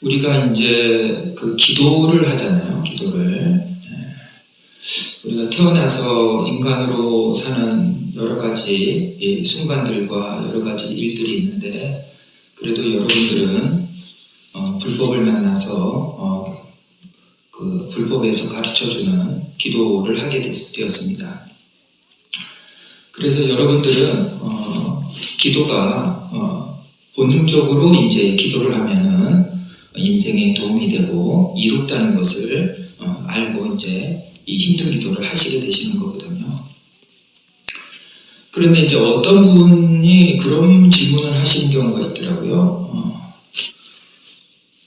우리가 이제 그 기도를 하잖아요. 기도를. 우리가 태어나서 인간으로 사는 여러 가지 순간들과 여러 가지 일들이 있는데, 그래도 여러분들은 불법을 만나서 그 불법에서 가르쳐주는 기도를 하게 되었습니다. 그래서 여러분들은 기도가 본능적으로 이제 기도를 하면은 인생에 도움이 되고 이롭다는 것을 알고 이제 이 힘든 기도를 하시게 되시는 거거든요. 그런데 이제 어떤 분이 그런 질문을 하시는 경우가 있더라고요.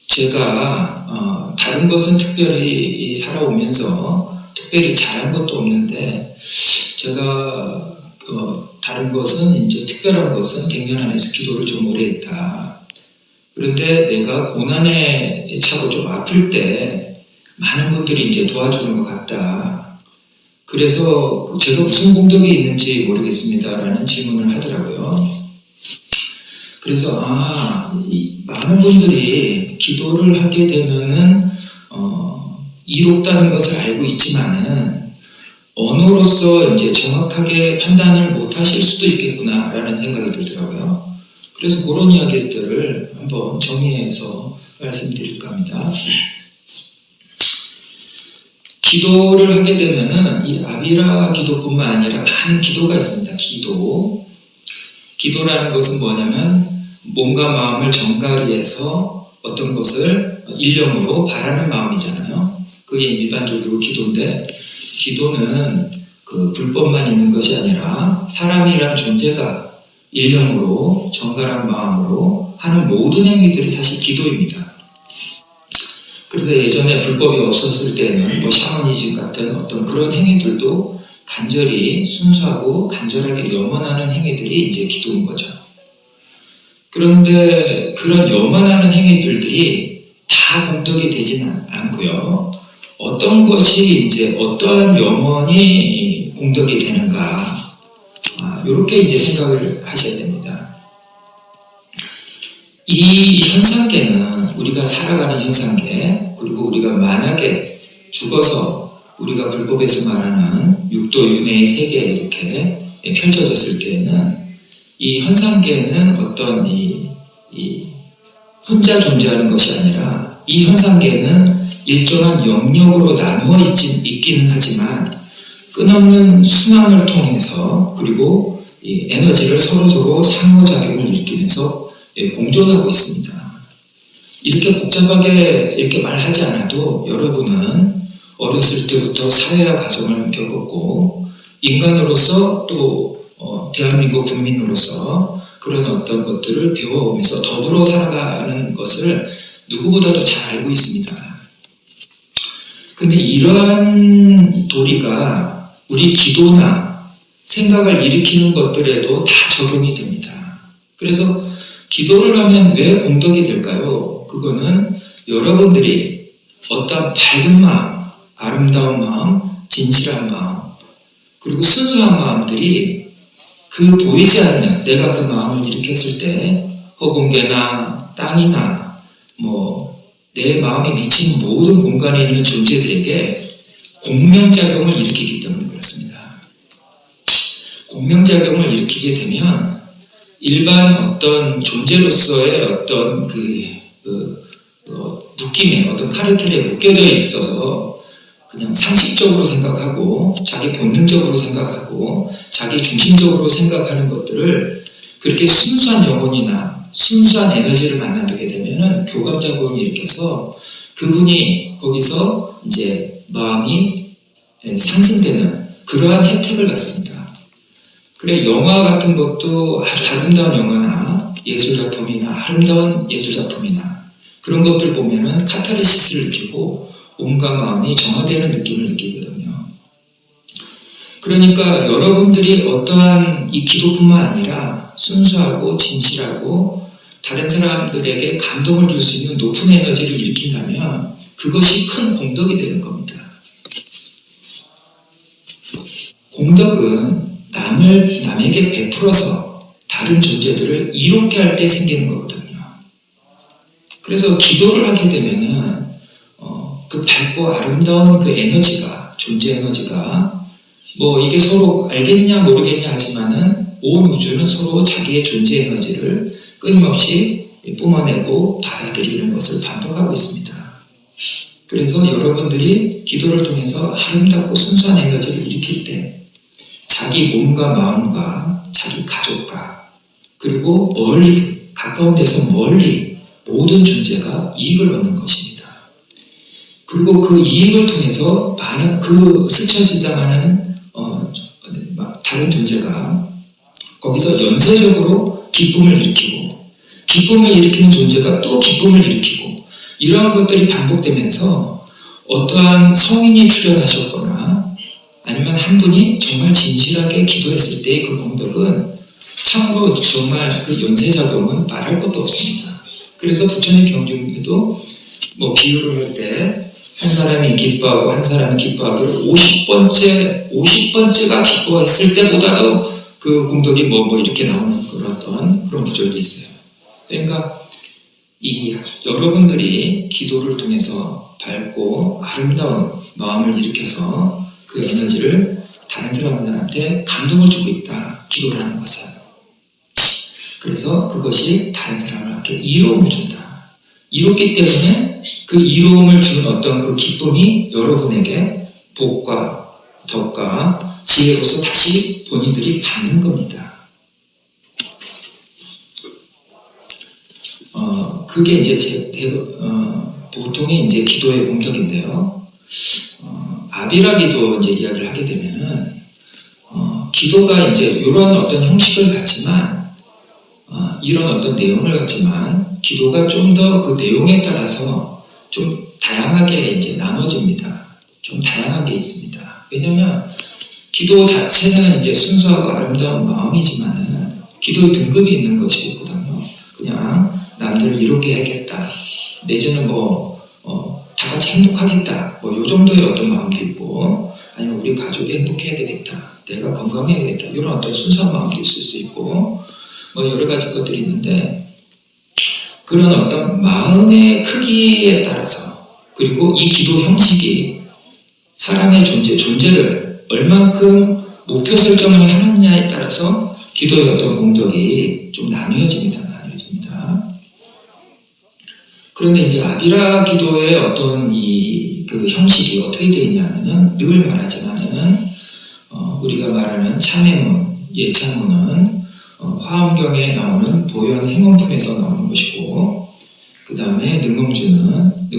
제가 다른 것은 특별히 살아오면서 특별히 잘한 것도 없는데, 제가 다른 것은 이제 특별한 것은 갱년 안에서 기도를 좀 오래 했다. 그런데 내가 고난에 차고 좀 아플 때 많은 분들이 이제 도와주는 것 같다. 그래서 제가 무슨 공덕이 있는지 모르겠습니다라는 질문을 하더라고요. 그래서 많은 분들이 기도를 하게 되면은 이롭다는 것을 알고 있지만은 언어로서 이제 정확하게 판단을 못 하실 수도 있겠구나라는 생각이 들더라고요. 그래서 그런 이야기들을 한번 정리해서 말씀드릴까 합니다. 기도를 하게 되면은 이 아비라 기도뿐만 아니라 많은 기도가 있습니다. 기도라는 것은 뭐냐면 몸과 마음을 정갈히해서 어떤 것을 일념으로 바라는 마음이잖아요. 그게 일반적으로 기도인데, 기도는 그 불법만 있는 것이 아니라 사람이란 존재가 일념으로 정갈한 마음으로 하는 모든 행위들이 사실 기도입니다. 그래서 예전에 불법이 없었을 때는 뭐 샤머니즘 같은 어떤 그런 행위들도 간절히 순수하고 간절하게 염원하는 행위들이 이제 기도인 거죠. 그런데 그런 염원하는 행위들이 다 공덕이 되지는 않고요. 어떤 것이 이제 어떠한 염원이 공덕이 되는가, 이렇게 이제 생각을 하셔야 됩니다. 이 현상계는 우리가 살아가는 현상계, 그리고 우리가 만약에 죽어서 우리가 불법에서 말하는 육도 윤회의 세계에 이렇게 펼쳐졌을 때에는 이 현상계는 어떤 이 혼자 존재하는 것이 아니라 이 현상계는 일정한 영역으로 나누어 있기는 하지만 끊없는 순환을 통해서, 그리고 이 에너지를 서로서로 상호작용을 일으키면서 공존하고 있습니다. 이렇게 복잡하게 이렇게 말하지 않아도 여러분은 어렸을 때부터 사회화 과정을 겪었고, 인간으로서 또 대한민국 국민으로서 그런 어떤 것들을 배워오면서 더불어 살아가는 것을 누구보다도 잘 알고 있습니다. 근데 이러한 도리가 우리 기도나 생각을 일으키는 것들에도 다 적용이 됩니다. 그래서 기도를 하면 왜 공덕이 될까요? 그거는 여러분들이 어떤 밝은 마음, 아름다운 마음, 진실한 마음, 그리고 순수한 마음들이 그 보이지 않는, 내가 그 마음을 일으켰을 때 허공계나 땅이나 내 마음이 미치는 모든 공간에 있는 존재들에게 공명작용을 일으키기 때문에 그렇습니다. 공명작용을 일으키게 되면 일반 어떤 존재로서의 어떤 묶임에, 어떤 카르텔에 묶여져 있어서 그냥 상식적으로 생각하고 자기 본능적으로 생각하고 자기 중심적으로 생각하는 것들을 그렇게 순수한 영혼이나 순수한 에너지를 만나게 되면은 교감작용을 일으켜서 그분이 거기서 이제 마음이 상승되는 그러한 혜택을 갖습니다. 그래, 영화 같은 것도 아주 아름다운 영화나 예술작품이나 아름다운 예술작품이나 그런 것들 보면은 카타르시스를 느끼고 온갖 마음이 정화되는 느낌을 느끼거든요. 그러니까 여러분들이 어떠한 이 기도뿐만 아니라 순수하고 진실하고 다른 사람들에게 감동을 줄 수 있는 높은 에너지를 일으킨다면 그것이 큰 공덕이 되는 겁니다. 공덕은 남에게 베풀어서 다른 존재들을 이롭게 할 때 생기는 거거든요. 그래서 기도를 하게 되면은 그 밝고 아름다운 그 에너지가, 존재 에너지가 뭐 이게 서로 알겠냐 모르겠냐 하지만은 온 우주는 서로 자기의 존재 에너지를 끊임없이 뿜어내고 받아들이는 것을 반복하고 있습니다. 그래서 여러분들이 기도를 통해서 아름답고 순수한 에너지를 일으킬 때 자기 몸과 마음과 자기 가족과 그리고 멀리 가까운 데서 멀리 모든 존재가 이익을 얻는 것입니다. 그리고 그 이익을 통해서 많은 그 스쳐지당하는 다른 존재가 거기서 연쇄적으로 기쁨을 일으키고 기쁨을 일으키는 존재가 또 기쁨을 일으키고 이러한 것들이 반복되면서 어떠한 성인이 출연하셨거나 아니면 한 분이 정말 진실하게 기도했을 때의 그 공덕은 참으로 정말 그 연쇄작용은 말할 것도 없습니다. 그래서 부처님 경중에도 뭐 비유를 할 때 한 사람이 기뻐하고 한 사람이 기뻐하기를 50번째가 기뻐했을 때보다도 그 공덕이 뭐 이렇게 나오는 그런 구절도 있어요. 그러니까 여러분들이 기도를 통해서 밝고 아름다운 마음을 일으켜서 그 에너지를 다른 사람들한테 감동을 주고 있다. 기도를 하는 것은. 그래서 그것이 다른 사람한테 이로움을 준다. 이롭기 때문에 그 이로움을 주는 어떤 그 기쁨이 여러분에게 복과 덕과 지혜로서 다시 본인들이 받는 겁니다. 그게 이제 보통의 이제 기도의 공덕인데요. 아비라 기도 이제 이야기를 하게 되면은, 기도가 이제 이런 어떤 형식을 갖지만, 이런 어떤 내용을 갖지만, 기도가 좀 더 그 내용에 따라서 좀 다양하게 이제 나눠집니다. 좀 다양하게 있습니다. 왜냐면, 기도 자체는 이제 순수하고 아름다운 마음이지만은, 기도의 등급이 있는 것이 있거든요. 그냥, 남들을 이롭게 해야겠다. 내지는 다 같이 행복하겠다. 요 정도의 어떤 마음도 있고, 아니면 우리 가족이 행복해야 되겠다. 내가 건강해야겠다. 이런 어떤 순수한 마음도 있을 수 있고, 여러 가지 것들이 있는데, 그런 어떤 마음의 크기에 따라서, 그리고 이 기도 형식이 사람의 존재를 얼만큼 목표 설정을 하느냐에 따라서 기도의 어떤 공덕이 좀 나뉘어집니다. 그런데 이제 아비라 기도의 어떤 그 형식이 어떻게 되어 있냐면은 늘 말하지만은 우리가 말하는 참회문, 예참문은 화엄경에 나오는 보현 행원품에서 나오는 것이고, 그 다음에 능엄주는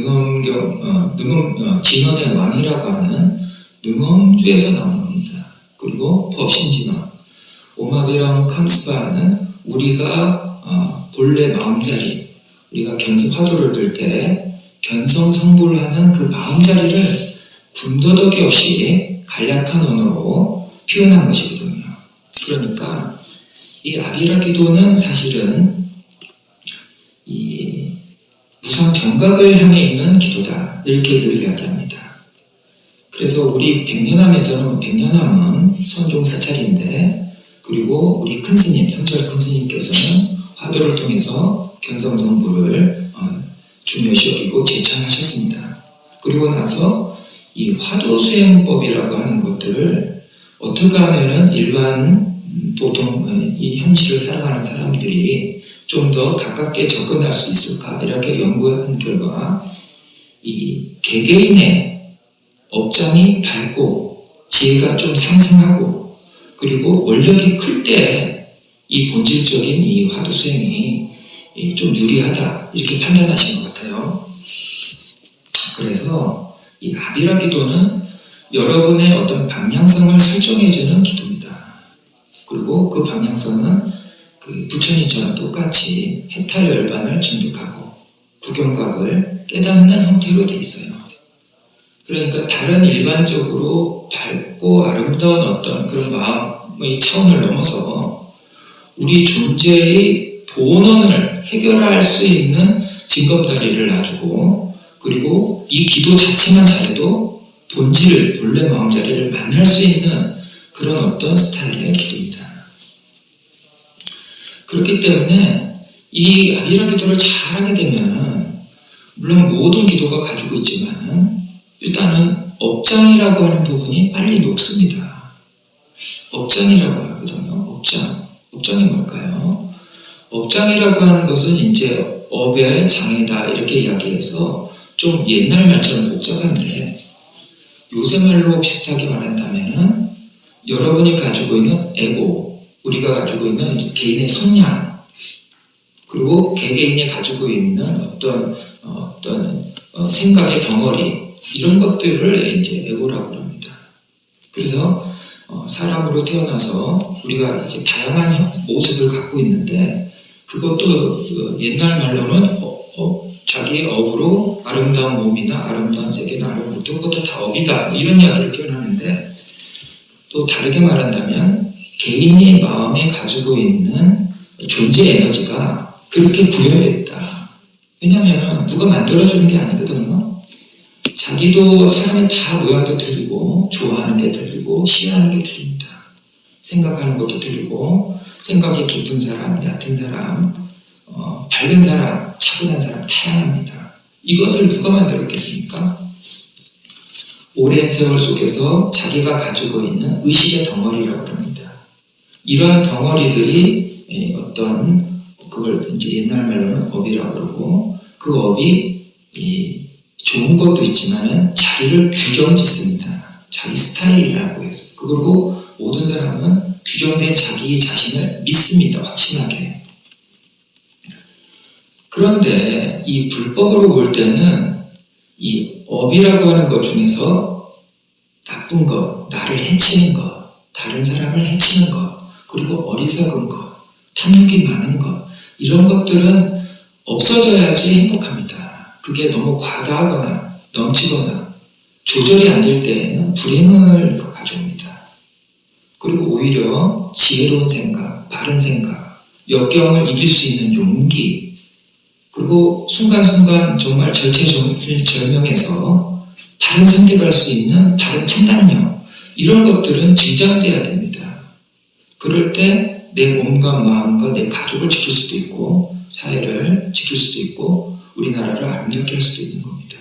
진원의 왕이라고 하는 능엄주에서 나오는 겁니다. 그리고 법신진원, 오마비랑 캄스바는 우리가 본래 마음자리, 우리가 화두를 들 때 견성성불을 하는 그 마음자리를 군더더기 없이 간략한 언어로 표현한 것이거든요. 그러니까 이 아비라 기도는 사실은 이 무상 정각을 향해 있는 기도다. 이렇게 늘 이야기합니다. 그래서 우리 백년함에서는 백년함은 선종 사찰인데, 그리고 우리 큰 스님, 성철 큰 스님께서는 화두를 통해서 견성성불을 중요시 여기고 제창하셨습니다. 그리고 나서 이 화두수행법이라고 하는 것들을 어떻게 하면은 일반 보통 이 현실을 살아가는 사람들이 좀 더 가깝게 접근할 수 있을까, 이렇게 연구한 결과 이 개개인의 업장이 밝고 지혜가 좀 상승하고 그리고 원력이 클 때 이 본질적인 이 화두수행이 좀 유리하다, 이렇게 판단하신 것 같아요. 그래서 이 아비라 기도는 여러분의 어떤 방향성을 설정해주는 기도입니다. 그리고 그 방향성은 그 부처님처럼 똑같이 해탈열반을 증득하고 구경각을 깨닫는 형태로 되어 있어요. 그러니까 다른 일반적으로 밝고 아름다운 어떤 그런 마음의 차원을 넘어서 우리 존재의 본원을 해결할 수 있는 징검다리를 놔주고, 그리고 이 기도 자체만 잘해도 본질을, 본래 마음자리를 만날 수 있는 그런 어떤 스타일의 기도입니다. 그렇기 때문에 이 아비라 기도를 잘하게 되면은 물론 모든 기도가 가지고 있지만은 일단은 업장이라고 하는 부분이 빨리 녹습니다. 업장이라고 하거든요. 업장이 뭘까요? 업장이라고 하는 것은 이제 업의 장이다 이렇게 이야기해서 좀 옛날 말처럼 복잡한데 요새 말로 비슷하게 말한다면은 여러분이 가지고 있는 에고, 우리가 가지고 있는 개인의 성향, 그리고 개개인이 가지고 있는 어떤 생각의 덩어리, 이런 것들을 이제 에고라고 합니다. 그래서 사람으로 태어나서 우리가 이렇게 다양한 모습을 갖고 있는데 그것도 옛날 말로는 자기의 업으로 아름다운 몸이나 아름다운 세계나 아름다운 그것도 다 업이다 이런 이야기를 표현하는데 또 다르게 말한다면 개인이 마음에 가지고 있는 존재 에너지가 그렇게 구현됐다. 왜냐하면 누가 만들어주는 게 아니거든요. 자기도 사람이 다 모양도 틀리고 좋아하는 게 틀리고 싫어하는 게 틀립니다. 생각하는 것도 틀리고 생각이 깊은 사람, 얕은 사람, 밝은 사람, 차분한 사람 다양합니다. 이것을 누가 만들었겠습니까? 오랜 세월 속에서 자기가 가지고 있는 의식의 덩어리라고 합니다. 이러한 덩어리들이 그걸 이제 옛날 말로는 업이라고 그러고 그 업이 좋은 것도 있지만은 자기를 규정짓습니다. 자기 스타일이라고 해서. 그리고 모든 사람은 규정된 자기 자신을 믿습니다. 확신하게. 그런데 이 불법으로 볼 때는 이 업이라고 하는 것 중에서 나쁜 것, 나를 해치는 것, 다른 사람을 해치는 것, 그리고 어리석은 것, 탐욕이 많은 것, 이런 것들은 없어져야지 행복합니다. 그게 너무 과다하거나 넘치거나 조절이 안 될 때에는 불행을 가져옵니다. 그리고 오히려 지혜로운 생각, 바른 생각, 역경을 이길 수 있는 용기, 그리고 순간순간 정말 절체절명해서 바른 선택할 수 있는 바른 판단력, 이런 것들은 증장돼야 됩니다. 그럴 때 내 몸과 마음과 내 가족을 지킬 수도 있고 사회를 지킬 수도 있고 우리나라를 아름답게 할 수도 있는 겁니다.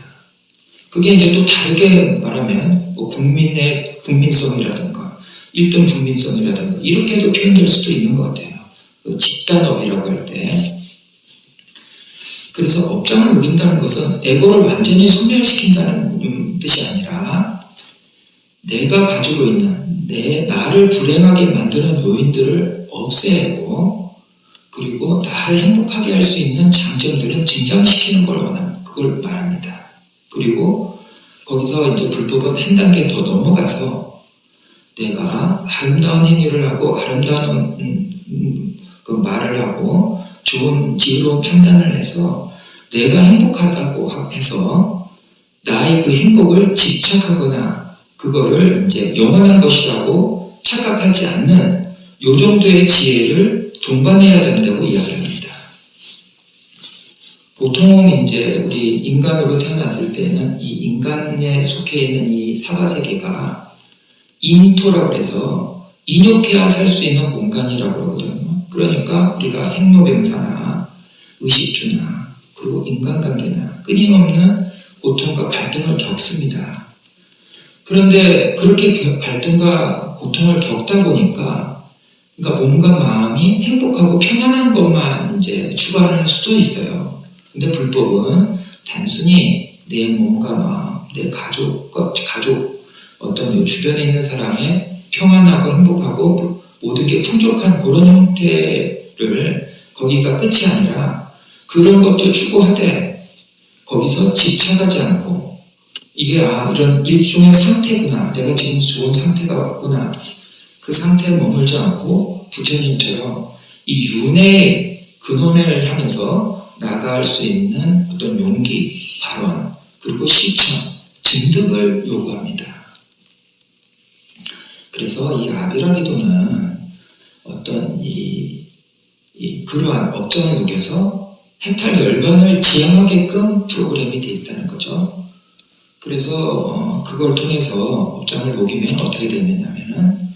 그게 이제 또 다르게 말하면 국민의 국민성이라든가 1등 국민성이라든가 이렇게도 표현될 수도 있는 것 같아요. 집단업이라고 할 때. 그래서 업장을 우긴다는 것은 에고를 완전히 소멸시킨다는 뜻이 아니라 내가 가지고 있는 나를 불행하게 만드는 요인들을 없애고 그리고 나를 행복하게 할 수 있는 장점들은 증장시키는 걸 원합니다. 그걸 말합니다. 그리고 거기서 이제 불법은 한 단계 더 넘어가서 내가 아름다운 행위를 하고 아름다운 그 말을 하고 좋은 지혜로운 판단을 해서 내가 행복하다고 해서 나의 그 행복을 집착하거나 그거를 이제 영원한 것이라고 착각하지 않는 요 정도의 지혜를 동반해야 된다고 이야기를 합니다. 보통 이제 우리 인간으로 태어났을 때는 이 인간에 속해 있는 이 사바세계가 인토라고 해서 인욕해야 살 수 있는 공간이라고 그러거든요. 그러니까 우리가 생로병사나 의식주나 그리고 인간관계나 끊임없는 고통과 갈등을 겪습니다. 그런데 그렇게 갈등과 고통을 겪다 보니까 그러니까 몸과 마음이 행복하고 편안한 것만 이제 추구할 수도 있어요. 근데 불법은 단순히 내 몸과 마음, 내 가족, 어떤 주변에 있는 사람의 평안하고 행복하고 모든 게 풍족한 그런 형태를 거기가 끝이 아니라 그런 것도 추구하되 거기서 집착하지 않고 이게 이런 일종의 상태구나. 내가 지금 좋은 상태가 왔구나. 그 상태에 머물지 않고 부처님처럼 이 윤회의 근원을 향해서 나아갈 수 있는 어떤 용기, 발언, 그리고 실천, 증득을 요구합니다. 그래서 이 아비라기도는 어떤 그러한 업장을 녹여서 해탈 열반을 지향하게끔 프로그램이 되어 있다는 거죠. 그래서 그걸 통해서 업장을 녹이면 어떻게 되느냐면은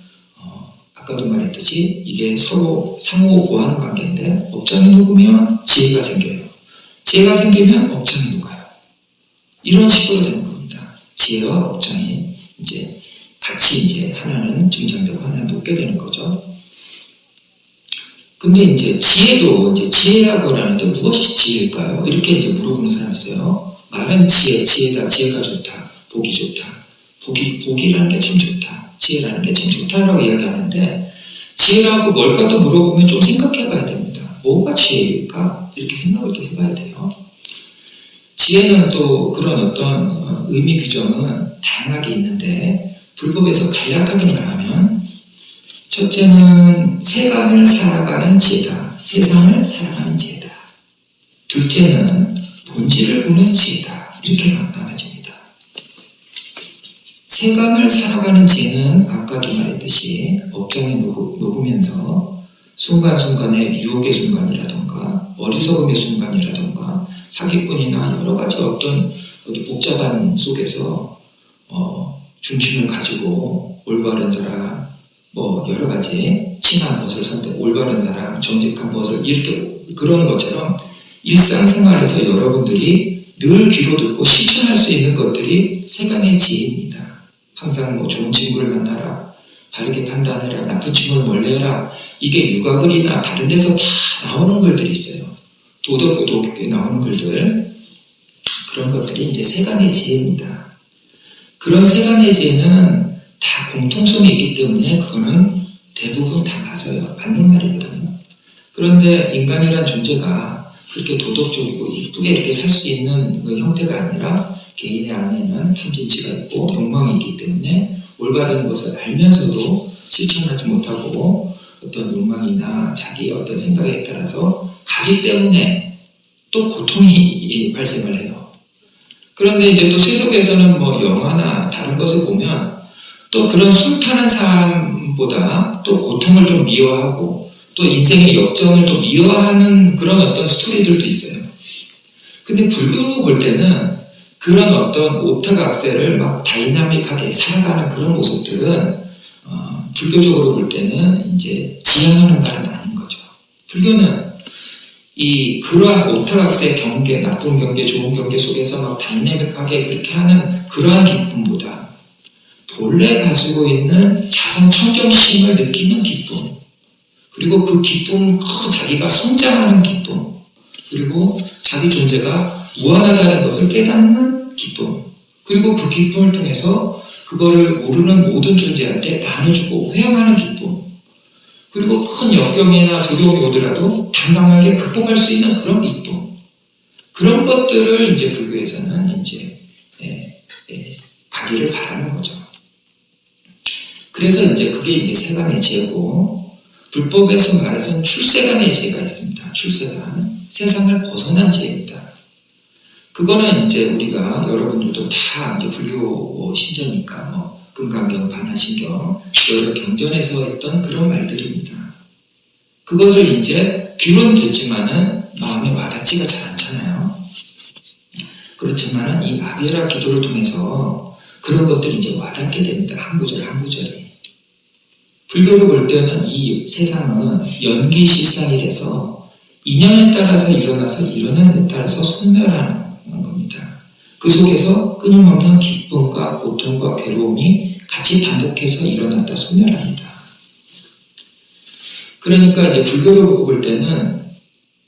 아까도 말했듯이 이게 서로 상호 보완 관계인데 업장이 녹으면 지혜가 생겨요. 지혜가 생기면 업장이 녹아요. 이런 식으로 되는 겁니다. 지혜와 업장이 이제 같이 이제 하나는 증장되고 하나는 높게 되는 거죠. 근데 이제 지혜도 이제 지혜라고 하는데 무엇이 지혜일까요? 이렇게 이제 물어보는 사람이 있어요. 말은 지혜다, 지혜가 좋다, 복이 좋다. 복이라는 게 참 좋다, 지혜라는 게 참 좋다라고 이야기하는데, 지혜라고 뭘까도 물어보면 좀 생각해 봐야 됩니다. 뭐가 지혜일까? 이렇게 생각을 또 해봐야 돼요. 지혜는 또 그런 어떤 의미 규정은 다양하게 있는데, 불법에서 간략하게 말하면 첫째는 세간을 살아가는 지혜다. 세상을 살아가는 지혜다. 둘째는 본질을 보는 지혜다. 이렇게 나눠집니다. 세간을 살아가는 지혜는 아까도 말했듯이 업장에 녹으면서 순간순간의 유혹의 순간이라던가 어리석음의 순간이라던가 사기꾼이나 여러 가지 어떤 복잡한 속에서 중심을 가지고 올바른 사람, 여러 가지 친한 벗을 선택, 올바른 사람, 정직한 벗을 이렇게 그런 것처럼 일상생활에서 여러분들이 늘 귀로 듣고 실천할 수 있는 것들이 세간의 지혜입니다. 항상 좋은 친구를 만나라, 바르게 판단해라, 나쁜 친구를 멀리해라. 이게 육아글이나 다른 데서 다 나오는 글들이 있어요. 도덕에 나오는 글들, 그런 것들이 이제 세간의 지혜입니다. 그런 세간의 지혜는 다 공통성이 있기 때문에 그거는 대부분 다 맞아요. 맞는 말이거든요. 그런데 인간이란 존재가 그렇게 도덕적이고 이쁘게 이렇게 살 수 있는 그 형태가 아니라 개인의 안에는 탐진치가 있고 욕망이 있기 때문에 올바른 것을 알면서도 실천하지 못하고 어떤 욕망이나 자기의 어떤 생각에 따라서 가기 때문에 또 고통이 발생을 해요. 그런데 이제 또 세속에서는 영화나 다른 것을 보면 또 그런 술타는 사람보다 또 고통을 좀 미워하고 또 인생의 역전을 또 미워하는 그런 어떤 스토리들도 있어요. 근데 불교로 볼 때는 그런 어떤 오타각세를 막 다이나믹하게 살아가는 그런 모습들은 불교적으로 볼 때는 이제 지향하는 바는 아닌 거죠. 불교는 그러한 오타각세 경계, 나쁜 경계, 좋은 경계 속에서 막 다이나믹하게 그렇게 하는 그러한 기쁨보다 본래 가지고 있는 자성 청정심을 느끼는 기쁨, 그리고 그 기쁨, 자기가 성장하는 기쁨, 그리고 자기 존재가 무한하다는 것을 깨닫는 기쁨, 그리고 그 기쁨을 통해서 그거를 모르는 모든 존재한테 나눠주고 회영하는 기쁨, 그리고 큰 역경이나 두려움이 오더라도 당당하게 극복할 수 있는 그런 기쁨, 그런 것들을 이제 불교에서는 이제 가기를 바라는 거죠. 그래서 이제 그게 이제 세간의 지혜고, 불법에서 말해서는 출세간의 지혜가 있습니다. 출세간, 세상을 벗어난 지혜입니다. 그거는 이제 우리가 여러분들도 다 이제 불교 신자니까 금강경, 반야신경 여러 경전에서 했던 그런 말들입니다. 그것을 이제 귀로는 듣지만은 마음에 와닿지가 잘 않잖아요. 그렇지만은 이 아비라 기도를 통해서 그런 것들이 이제 와닿게 됩니다. 한 구절 한 구절이. 불교로 볼 때는 이 세상은 연기실상이라서 인연에 따라서 일어나서 일어난 데 따라서 소멸하는 겁니다. 그 속에서 끊임없는 기쁨과 고통과 괴로움이 같이 반복해서 일어났다 소멸합니다. 그러니까 이제 불교로 볼 때는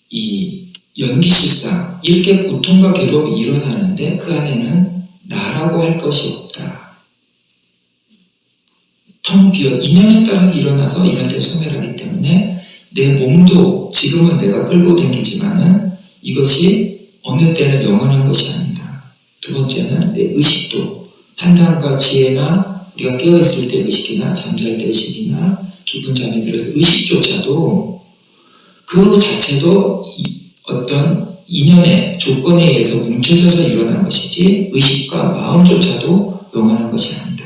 이 연기실상, 이렇게 고통과 괴로움이 일어나는데 그 안에는 나라고 할 것이 없다. 텅 비어 인연에 따라서 일어나서 이런 데 소멸하기 때문에 내 몸도 지금은 내가 끌고 다니지만은 이것이 어느 때는 영원한 것이 아니다. 두 번째는 내 의식도, 판단과 지혜나 우리가 깨어있을 때 의식이나 잠잘 때 의식이나 깊은 잠에 들어서 의식조차도 그 자체도 어떤 인연의 조건에 의해서 뭉쳐져서 일어난 것이지 의식과 마음조차도 영원한 것이 아니다.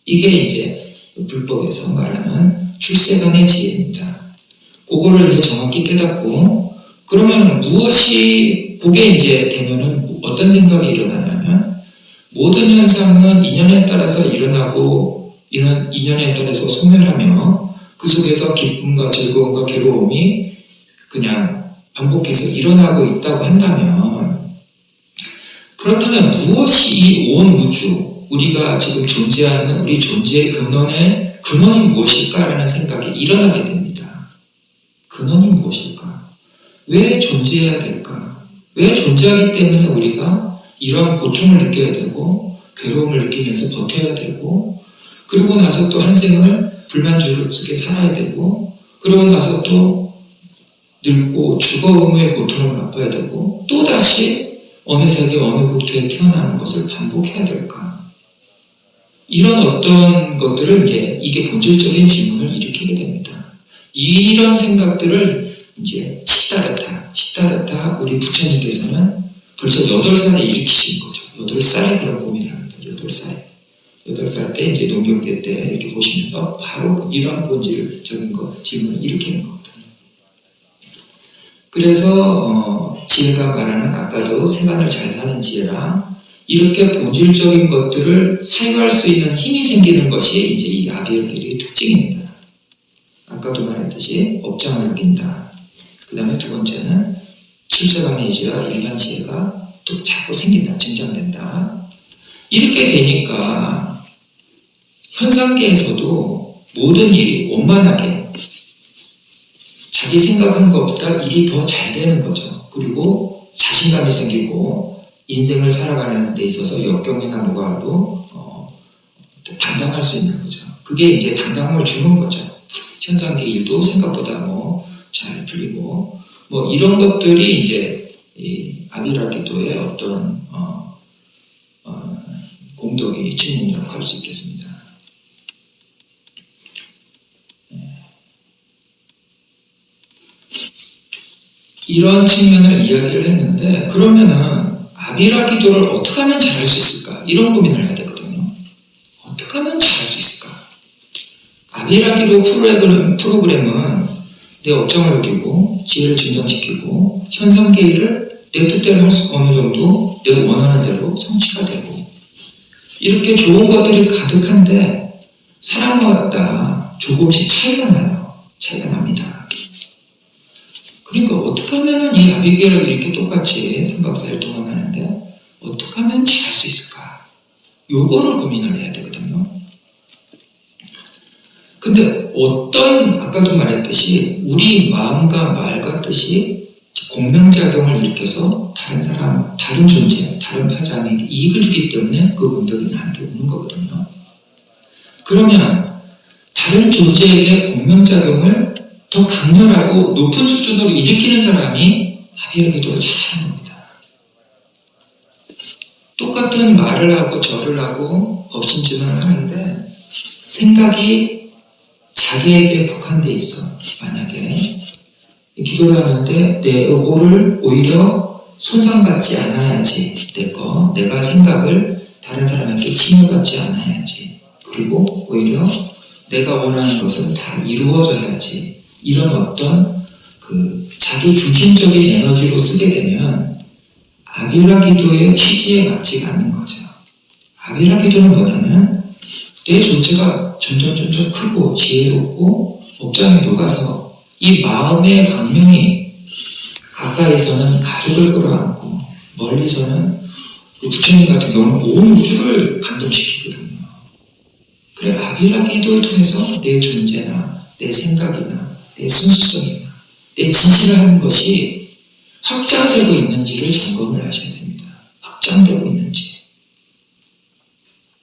이게 이제 불법에서 말하는 출세간의 지혜입니다. 그거를 이제 정확히 깨닫고, 그러면 무엇이, 그게 이제 되면은 어떤 생각이 일어나냐면, 모든 현상은 인연에 따라서 일어나고, 이런 인연에 따라서 소멸하며, 그 속에서 기쁨과 즐거움과 괴로움이 그냥 반복해서 일어나고 있다고 한다면, 그렇다면 무엇이 이 온 우주, 우리가 지금 존재하는 우리 존재의 근원이 무엇일까라는 생각이 일어나게 됩니다. 근원이 무엇일까? 왜 존재해야 될까? 왜 존재하기 때문에 우리가 이러한 고통을 느껴야 되고 괴로움을 느끼면서 버텨야 되고 그러고 나서 또 한 생을 불만족스럽게 살아야 되고 그러고 나서 또 늙고 죽어 의무의 고통을 맛봐야 되고 또다시 어느 세계 어느 국토에 태어나는 것을 반복해야 될까? 이런 어떤 것들을 이게 본질적인 질문을 일으키게 됩니다. 이런 생각들을 시다르타 우리 부처님께서는 벌써 8살에 일으키신 거죠. 8살에 그런 고민을 합니다. 8살 때 농경대 때 이렇게 보시면서 바로 이러한 본질적인 질문을 일으키는 거거든요. 그래서 지혜가 말하는 아까도 세간을 잘 사는 지혜랑 이렇게 본질적인 것들을 사유할 수 있는 힘이 생기는 것이 이제 이 아비여기도의 특징입니다. 아까도 말했듯이 업장을 느낀다. 그 다음에 두 번째는 출세반의 지혜와 일반 지혜가 또 자꾸 생긴다, 증장된다. 이렇게 되니까 현상계에서도 모든 일이 원만하게 자기 생각한 것보다 일이 더 잘 되는 거죠. 그리고 자신감이 생기고 인생을 살아가는 데 있어서 역경이나 뭐가 와도 당당할 수 있는 거죠. 그게 이제 당당함을 주는 거죠. 현상계 일도 생각보다 잘 풀리고 이런 것들이 이제 이 아비라기도의 어떤 공덕의 측면이라고 할 수 있겠습니다. 이런 측면을 이야기를 했는데 그러면은 아비라기도를 어떻게 하면 잘할 수 있을까? 이런 고민을 해야 되거든요. 어떻게 하면 잘할 수 있을까? 아비라기도 프로그램은 내 업장을 느끼고 지혜를 증정시키고 현상계의를 내 뜻대로 어느 정도 내가 원하는 대로 성취가 되고 이렇게 좋은 것들이 가득한데 사람마다 조금씩 차이가 납니다. 그러니까 어떻게 하면 이 아비게일을 이렇게 똑같이 3박 4일 동안 하는데 어떻게 하면 잘할 수 있을까? 요거를 고민을 해야 되거든요. 근데 아까도 말했듯이 우리 마음과 말과 뜻이 공명작용을 일으켜서 다른 사람, 다른 존재, 다른 파장에게 이익을 주기 때문에 그 공덕이 나한테 오는 거거든요. 그러면 다른 존재에게 공명작용을 더 강렬하고 높은 수준으로 일으키는 사람이 아비여기도를 잘하는 겁니다. 똑같은 말을 하고 절을 하고 법신진을 하는데 생각이 자기에게 국한돼 있어. 만약에 기도를 하는데 내 요거를 오히려 손상받지 않아야지. 내가 생각을 다른 사람에게 침해받지 않아야지. 그리고 오히려 내가 원하는 것은 다 이루어져야지. 이런 어떤 자기 중심적인 에너지로 쓰게 되면 아비라기도의 취지에 맞지 않는 거죠. 아비라기도는 뭐냐면 내 존재가 점점 크고 지혜롭고 업장에 녹아서 이 마음의 강명이 가까이서는 가족을 끌어안고 멀리서는 부처님 같은 경우는 온 우주를 감동시키거든요. 그래 아비라기도를 통해서 내 존재나 내 생각이나 내 순수성이나 내 진실을 하는 것이 확장되고 있는지를 점검을 하셔야 됩니다. 확장되고 있는지.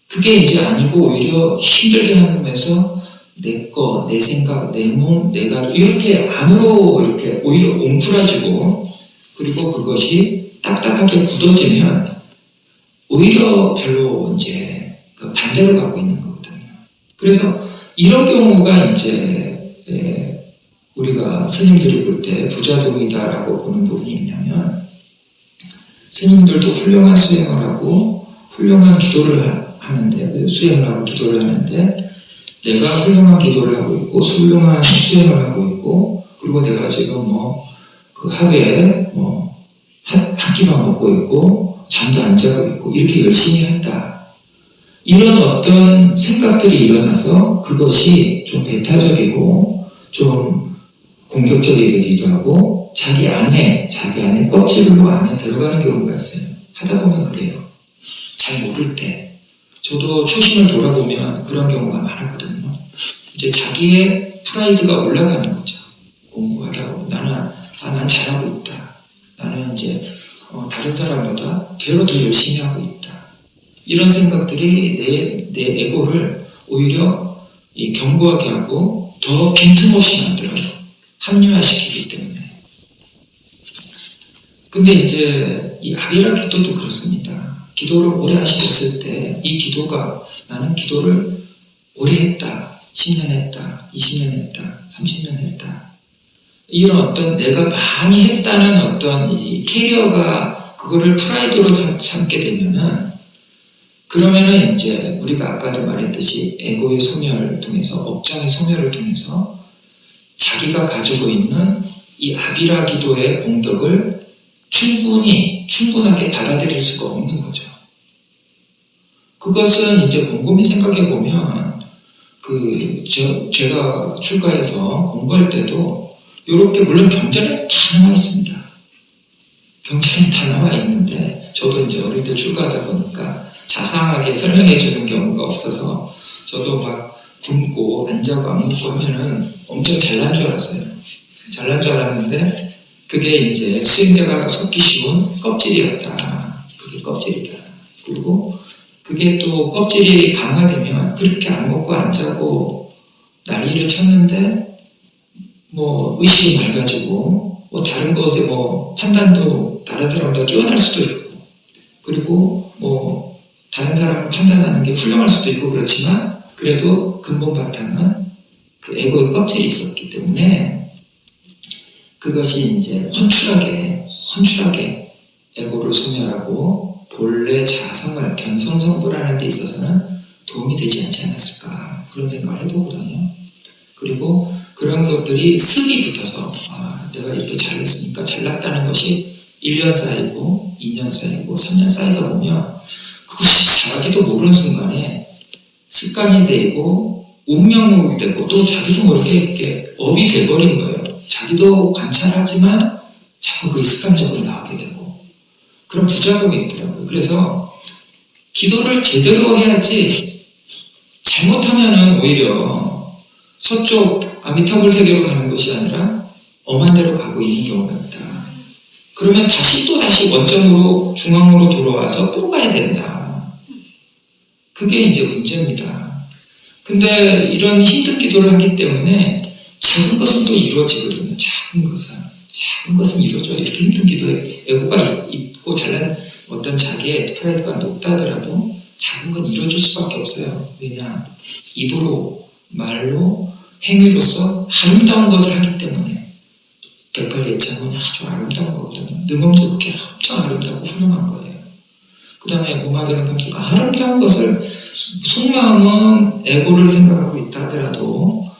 그게 이제 아니고 오히려 힘들게 하면서 내 거, 내 생각, 내 몸, 내 가족 이렇게 안으로 이렇게 오히려 옹풀어지고 그리고 그것이 딱딱하게 굳어지면 오히려 별로 이제 반대로 가고 있는 거거든요. 그래서 이런 경우가 이제 우리가 스님들이 볼 때 부자동이다라고 보는 부분이 있냐면 스님들도 훌륭한 수행을 하고 훌륭한 기도를 하는데 수행을 하고 기도를 하는데 내가 훌륭한 기도를 하고 있고 훌륭한 수행을 하고 있고 그리고 내가 지금 그 하루에 한 끼만 먹고 있고 잠도 안 자고 있고 이렇게 열심히 한다. 이런 어떤 생각들이 일어나서 그것이 좀 배타적이고 좀 공격적이 되기도 하고 자기 안에 껍질로 안에 들어가는 경우가 있어요. 하다 보면 그래요. 잘 모를 때. 저도 초심을 돌아보면 그런 경우가 많았거든요. 이제 자기의 프라이드가 올라가는 거죠. 공부하다 보면 난 잘하고 있다. 나는 이제 다른 사람보다 별로 더 열심히 하고 있다. 이런 생각들이 내 에고를 오히려 견고하게 하고 더 빈틈없이 만들어요. 합리화시키기 때문에. 근데 이제 이 아비라 기도도 그렇습니다. 기도를 오래 하셨을 때 이 기도가 나는 기도를 오래 했다. 10년 했다. 20년 했다. 30년 했다. 이런 어떤 내가 많이 했다는 어떤 이 캐리어가 그거를 프라이드로 삼게 되면은 그러면은 이제 우리가 아까도 말했듯이 에고의 소멸을 통해서 업장의 소멸을 통해서 자기가 가지고 있는 이 아비라 기도의 공덕을 충분하게 받아들일 수가 없는 거죠. 그것은 이제 곰곰이 생각해 보면 제가 출가해서 공부할 때도 이렇게 물론 경전에 다 나와 있습니다. 경전에 다 나와 있는데 저도 이제 어릴 때 출가하다 보니까 자상하게 설명해 주는 경우가 없어서 저도 막 굶고 앉아고 안 먹고 하면은 엄청 잘난 줄 알았어요. 잘난 줄 알았는데 그게 이제 수행자가 속기 쉬운 껍질이었다. 그게 껍질이다. 그리고 그게 또 껍질이 강화되면 그렇게 안 먹고 안 자고 난리를 쳤는데 뭐 의식이 맑아지고 뭐 다른 것에 뭐 판단도 다른 사람보다 뛰어날 수도 있고 그리고 뭐 다른 사람을 판단하는 게 훌륭할 수도 있고 그렇지만 그래도 근본 바탕은 그 에고의 껍질이 있었기 때문에 그것이 이제 헌출하게 에고를 소멸하고 본래 자성을 견성성불하는 데 있어서는 도움이 되지 않지 않았을까 그런 생각을 해보거든요. 그리고 그런 것들이 습이 붙어서 내가 이렇게 잘했으니까 잘났다는 것이 1년 쌓이고 2년 쌓이고 3년 쌓이다 보면 그것이 잘하기도 모르는 순간에 습관이 되고 운명이 되고 또 자기도 모르게 이렇게 업이 돼버린 거예요. 자기도 관찰하지만 자꾸 그게 습관적으로 나오게 되고 그런 부작용이 있더라고요. 그래서 기도를 제대로 해야지 잘못하면은 오히려 서쪽 아미타불 세계로 가는 것이 아니라 엄한 데로 가고 있는 경우가 있다. 그러면 다시 원점으로 중앙으로 돌아와서 또 가야 된다. 그게 이제 문제입니다. 근데 이런 힘든 기도를 하기 때문에 작은 것은 또 이루어지거든요. 작은 것은 이루어져요. 이렇게 힘든 기도에 에고가 있고 잘난 어떤 자기의 프라이드가 높다 하더라도 작은 건 이루어질 수밖에 없어요. 왜냐? 입으로, 말로, 행위로서 아름다운 것을 하기 때문에 108예찬문이 아주 아름다운 거거든요. 능엄도 그게 엄청 아름답고 훌륭한 거예요. 그 다음에 오마비랑 감수가 아름다운 것을 속마음은 에고를 생각하고 있다 하더라도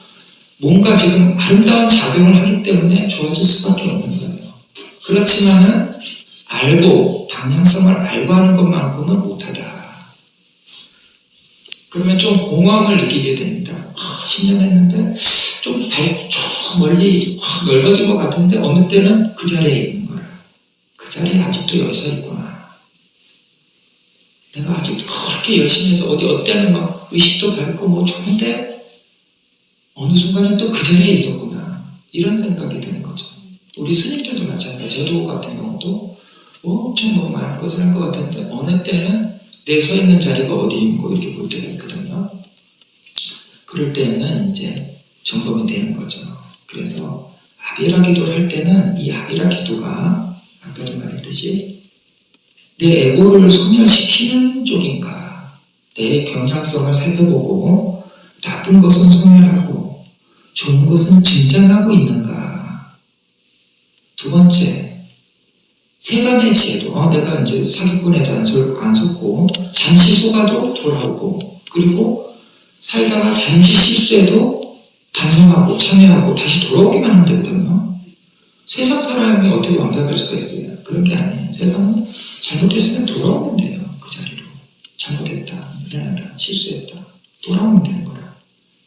뭔가 지금 아름다운 작용을 하기 때문에 좋아질 수밖에 없는 거예요. 그렇지만은 방향성을 알고 하는 것만큼은 못하다. 그러면 좀 공허함을 느끼게 됩니다. 10년 했는데 저 멀리 확 넓어진 것 같은데 어느 때는 그 자리에 있는 거라. 그 자리에 아직도 여기 서 있구나. 내가 아직도 그렇게 열심히 해서 어때는 막 의식도 밝고 뭐 좋은데 어느 순간은 또 그 자리에 있었구나. 이런 생각이 드는 거죠. 우리 스님들도 마찬가지. 저도 같은 경우도 엄청 너무 많은 것을 한 것 같은데 어느 때는 내 서 있는 자리가 어디인고 이렇게 볼 때가 있거든요. 그럴 때는 이제 점검이 되는 거죠. 그래서 아비라 기도를 할 때는 이 아비라 기도가 아까도 말했듯이 내 에고를 소멸시키는 쪽인가, 내 경향성을 살펴보고 나쁜 것은 소멸하고 좋은 것은 증장하고 있는가. 두 번째, 세간의 지혜도 내가 이제 사기꾼에도 안 속고 잠시 속아도 돌아오고 그리고 살다가 잠시 실수해도 반성하고 참여하고 다시 돌아오기만 하면 되거든요. 세상 사람이 어떻게 완벽할 수가 있어요? 그런 게 아니에요. 세상은 잘못했으면 돌아오면 돼요. 그 자리로. 잘못했다, 미안하다, 실수했다. 돌아오면 되는 거라.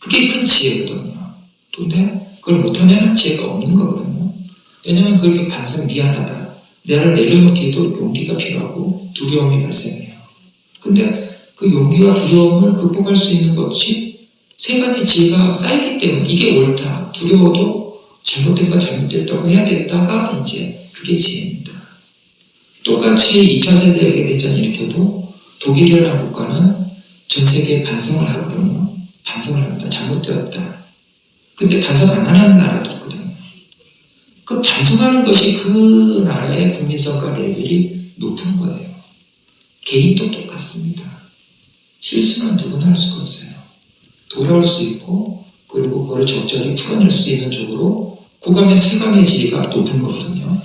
그게 큰 지혜거든요. 근데 그걸 못하면 지혜가 없는 거거든요. 왜냐면 그렇게 반성 미안하다, 나를 내려놓기에도 용기가 필요하고 두려움이 발생해요. 근데 그 용기와 두려움을 극복할 수 있는 것이 세간의 지혜가 쌓이기 때문에 이게 옳다. 두려워도 잘못된 건 잘못됐다고 해야겠다가 이제 그게 지혜입니다. 똑같이 2차 세계 대전을 일으켜도 독일이라는 국가는 전 세계에 반성을 하거든요. 반성을 합니다. 잘못되었다. 근데 반성 안 하는 나라도 있거든요. 그 반성하는 것이 그 나라의 국민성과 레벨이 높은 거예요. 개인도 똑같습니다. 실수는 누구나 할 수가 없어요. 돌아올 수 있고 그리고 그걸 적절히 풀어낼 수 있는 쪽으로 고감의 세간의 지혜가 높은 거거든요.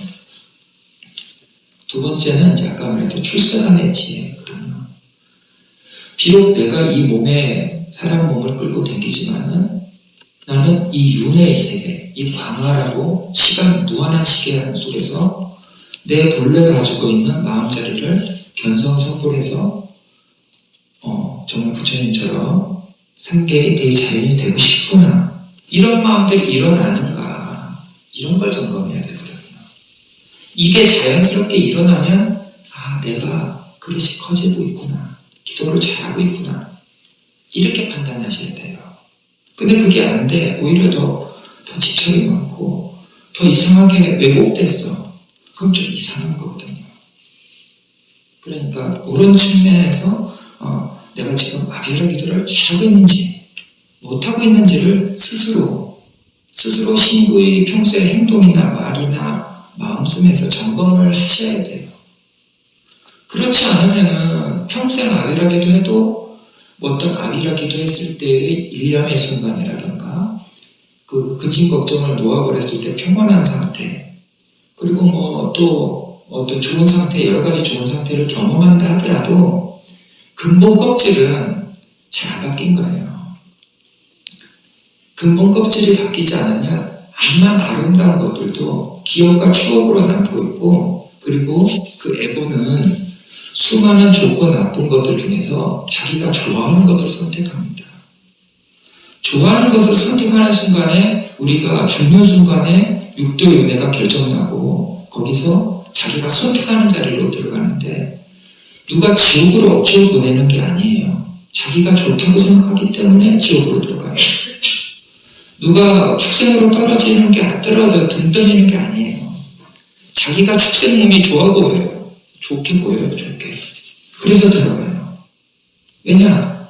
두 번째는 이제 아까 말했던 출세간의 지혜거든요. 비록 내가 이 몸에 사람 몸을 끌고 다니지만은 나는 이 윤회의 세계, 이 광활하고 시간 무한한 시간 속에서 내 본래 가지고 있는 마음자리를 견성성불해서 정말 부처님처럼 상계의 대자연이 되고 싶구나. 이런 마음들이 일어나는가. 이런 걸 점검해야 되거든요. 이게 자연스럽게 일어나면 내가 그릇이 커지고 있구나. 기도를 잘하고 있구나. 이렇게 판단하셔야 돼요. 근데 그게 안 돼. 오히려 더 집착이 많고 더 이상하게 왜곡됐어. 그럼 좀 이상한 거거든요. 그러니까 그런 측면에서 내가 지금 아비라 기도를 잘하고 있는지 못하고 있는지를 스스로 신구의 평소의 행동이나 말이나 마음씀에서 점검을 하셔야 돼요. 그렇지 않으면은 평생 아비라 기도해도 어떤 아비라 기도했을 때의 일념의 순간이라든가 그 근심 걱정을 놓아버렸을 때 평온한 상태 그리고 또 어떤 좋은 상태 여러 가지 좋은 상태를 경험한다 하더라도 근본 껍질은 잘 안 바뀐 거예요. 근본 껍질이 바뀌지 않으면 암만 아름다운 것들도 기억과 추억으로 남고 있고 그리고 그 에고는 수많은 좋고 나쁜 것들 중에서 자기가 좋아하는 것을 선택합니다. 좋아하는 것을 선택하는 순간에 우리가 죽는 순간에 육도윤회가 결정나고 거기서 자기가 선택하는 자리로 들어가는데 누가 지옥으로 억지로 보내는 게 아니에요. 자기가 좋다고 생각하기 때문에 지옥으로 들어가요. 누가 축생으로 떨어지는 게 안 떨어져 등 떠미는 게 아니에요. 자기가 축생 몸이 좋아 보여요. 좋게 보여요. 좋게. 그래서 들어가요. 왜냐?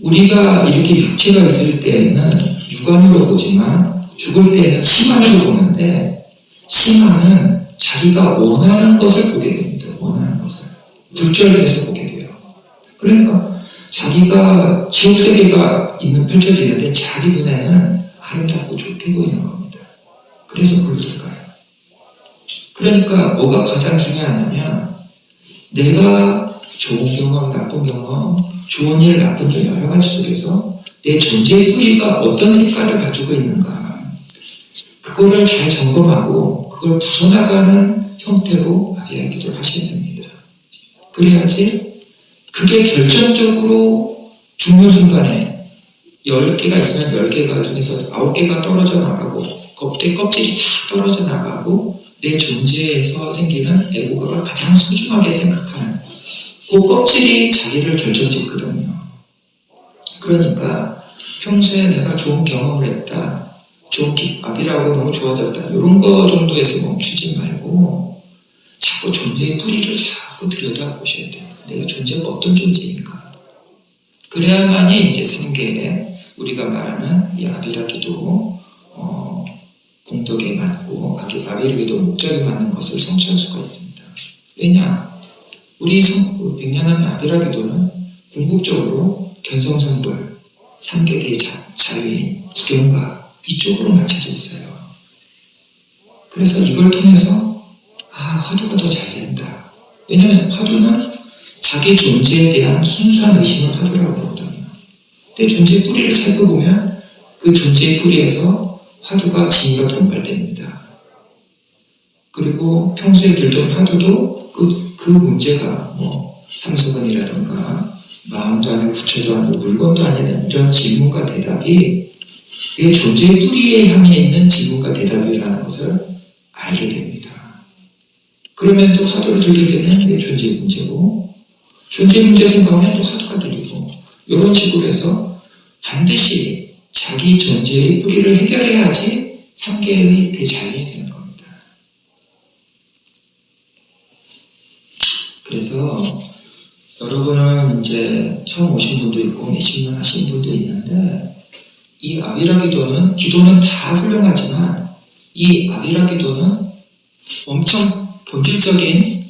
우리가 이렇게 육체가 있을 때에는 육안으로 보지만 죽을 때에는 심안으로 보는데 심안은 자기가 원하는 것을 보게 됩니다. 원하는 것을. 굴절돼서 보게 돼요. 그러니까 자기가 지옥세계가 펼쳐지는데 자기 눈에는 아름답고 좋게 보이는 겁니다. 그래서 그걸 들어가요. 그러니까 뭐가 가장 중요하냐면 내가 좋은 경험, 나쁜 경험, 좋은 일, 나쁜 일 여러 가지 속에서 내 존재의 뿌리가 어떤 색깔을 가지고 있는가 그거를 잘 점검하고 그걸 부숴나가는 형태로 아비야 기도를 하셔야 됩니다. 그래야지 그게 결정적으로 죽는 순간에 10개가 있으면 10개가 중에서 9개가 떨어져 나가고 껍질이 다 떨어져 나가고 내 존재에서 생기는 에고가 가장 소중하게 생각하는 그 껍질이 자기를 결정짓거든요. 그러니까 평소에 내가 좋은 경험을 했다. 좋은 아비라고 너무 좋아졌다. 이런 거 정도에서 멈추지 말고 자꾸 존재의 뿌리를 자꾸 들여다보셔야 돼요. 내가 존재가 어떤 존재인가. 그래야만이 이제 생계에 우리가 말하는 이 아비라 기도 공덕에 맞고 아비라 기도 목적에 맞는 것을 성취할 수가 있습니다. 왜냐? 우리 백년함의 아비라 기도는 궁극적으로 견성성불, 3계 대자유인, 구경가 이쪽으로 맞춰져 있어요. 그래서 이걸 통해서 화두가 더 잘 된다. 왜냐하면 화두는 자기 존재에 대한 순수한 의심을 화두라고 그러거든요. 근데 존재의 뿌리를 살펴보면 그 존재의 뿌리에서 화두가 진리가 동발됩니다. 그리고 평소에 들던 화두도 그 문제가 상서근이라든가 마음도 아니고 부처도 아니고 물건도 아니는 이런 질문과 대답이 내 존재의 뿌리에 향해 있는 질문과 대답이라는 것을 알게 됩니다. 그러면서 화두를 들게 되면 이게 존재 문제고, 존재 문제 생각하면 또 화두가 들리고, 이런 식으로 해서 반드시 자기 존재의 뿌리를 해결해야지 삼계의 대자연이 되는 겁니다. 그래서 여러분은 이제 처음 오신 분도 있고 몇십 년 하신 분도 있는데, 이 아비라 기도는 다 훌륭하지만 이 아비라 기도는 엄청 본질적인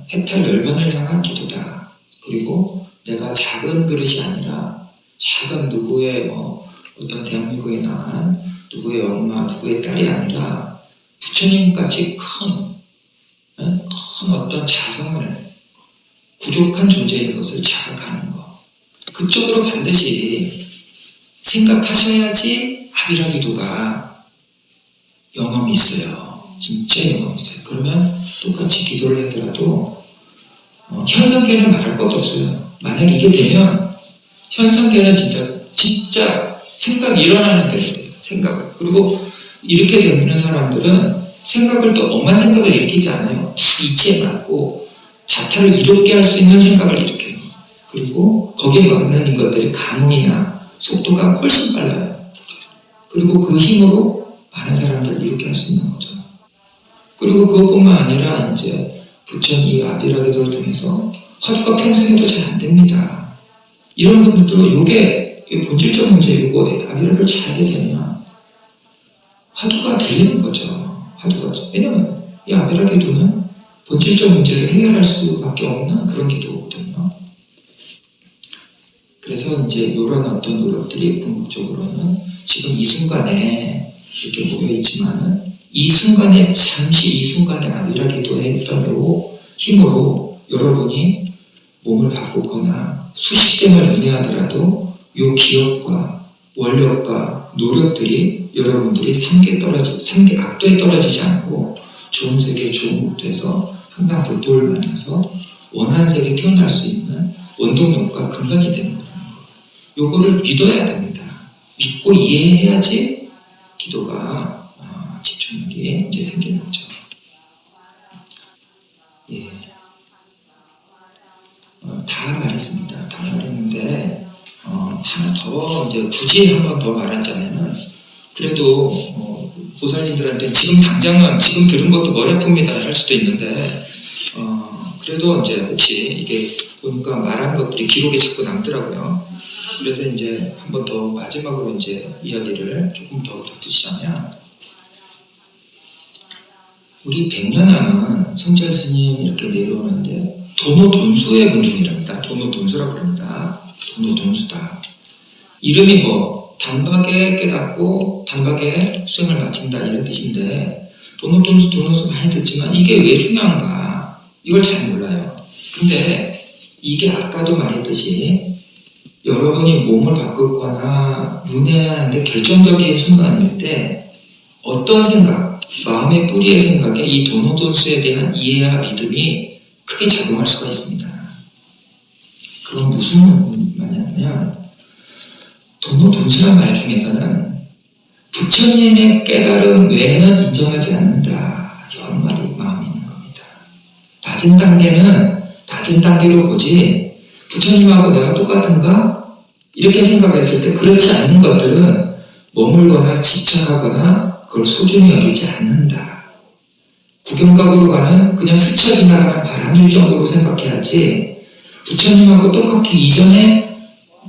해탈 열반을 향한 기도다. 그리고 내가 작은 그릇이 아니라 작은 누구의 어떤 대한민국에 나온 누구의 엄마, 누구의 딸이 아니라 부처님까지 큰 어떤 자성을, 부족한 존재인 것을 자각하는 것. 그쪽으로 반드시 생각하셔야지 아비라 기도가 영험이 있어요. 진짜 영험이 있어요. 그러면 똑같이 기도를 하더라도 현상계는 말할 것도 없어요. 만약 이게 되면 현상계는 진짜 생각이 일어나는 대로 돼요. 생각을. 그리고 이렇게 되는 사람들은 생각을 또 엄한 생각을 일으키지 않아요. 다 이치에 맞고 자타를 이롭게 할 수 있는 생각을 일으켜요. 그리고 거기에 맞는 것들이 감흥이나 속도가 훨씬 빨라요. 그리고 그 힘으로 많은 사람들을 이롭게 할 수 있는 거죠. 그리고 그것뿐만 아니라 이제 부처님 아비라 기도를 통해서 화두가 평생에도 잘 안 됩니다. 이런 분들도 요게 본질적 문제, 요거 아비라를 잘 하게 되면 화두가 들리는 거죠. 화두가. 왜냐면 이 아비라 기도는 본질적 문제를 해결할 수밖에 없는 그런 기도거든요. 그래서 이제 이런 어떤 노력들이 궁극적으로는 지금 이 순간에 이렇게 모여있지만은 이 순간에 잠시 이 순간에 아비라 기도에 했던 요 힘으로 여러분이 몸을 바꾸거나 수십 생을 은혜하더라도 요 기억과 원력과 노력들이 여러분들이 삼계 악도에 떨어지지 않고 좋은 세계, 좋은 국토에서 항상 불법을 만나서 원한 세계에 태어날 수 있는 원동력과 근간이 되는 거라는 거. 요거를 믿어야 됩니다. 믿고 이해해야지 기도가 집중력이 이제 생기는 거죠. 예. 다 말했습니다. 다 말했는데, 하나 더, 이제 굳이 한 번 더 말하자면은, 그래도, 보살님들한테 지금 당장은, 지금 들은 것도 머리 아픕니다. 할 수도 있는데, 그래도 이제 혹시 이게 보니까 말한 것들이 기록에 자꾸 남더라고요. 그래서 이제 한 번 더 마지막으로 이제 이야기를 조금 더 덧붙이자면, 우리 백년함은 성철 스님 이렇게 내려오는데 도노돈수의 문중이랍니다. 도노돈수라고 합니다. 도노돈수다. 이름이 단박에 깨닫고 단박에 수행을 마친다 이런 뜻인데 도노돈수 많이 듣지만 이게 왜 중요한가 이걸 잘 몰라요. 근데 이게 아까도 말했듯이 여러분이 몸을 바꾸거나 윤회하는데 결정적인 순간일 때 어떤 생각, 마음의 뿌리의 생각에 이 도노돈수에 대한 이해와 믿음이 크게 작용할 수가 있습니다. 그건 무슨 말이냐면 도노돈수란 말 중에서는 부처님의 깨달음 외에는 인정하지 않는다 이런 말이 마음에 있는 겁니다. 낮은 단계는 낮은 단계로 보지 부처님하고 내가 똑같은가? 이렇게 생각했을 때 그렇지 않는 것들은 머물거나 집착하거나 그걸 소중히 여기지 않는다. 구경각으로 가는 그냥 스쳐 지나가는 바람일 정도로 생각해야지 부처님하고 똑같이 이전에